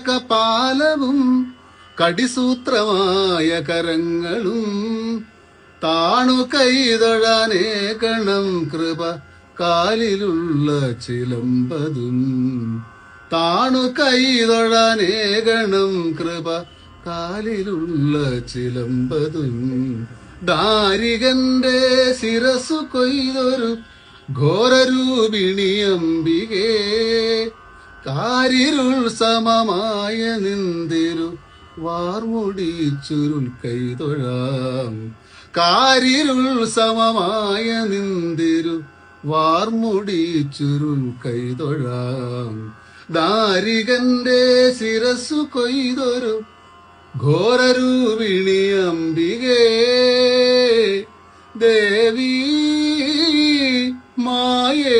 കപാലവും കടിസൂത്രമായ കരങ്ങളും താണു കൈതൊഴാനേകണം കൃപ കാലിലുള്ള ചിലമ്പതും താണു കൈതൊഴാനേകണം കൃപ കാലിലുള്ള ചിലമ്പതും ദാരികന്റെ ശിരസു കൊയ്തൊരു ഘോരരൂപിണിയംബികേ കാരിരുൾ സമമായ നിന്തിരു വാർമുടി ചുരുൾ കൈതൊഴാം കാരിരുൾ സമമായ നിന്തിരു വാർമുടി ചുരുൾ കൈതൊഴാം ദാരികന്റെ ശിരസു കൊയ്തൊരു ഘോരരൂപിണി അംബികേ ദേവി മായേ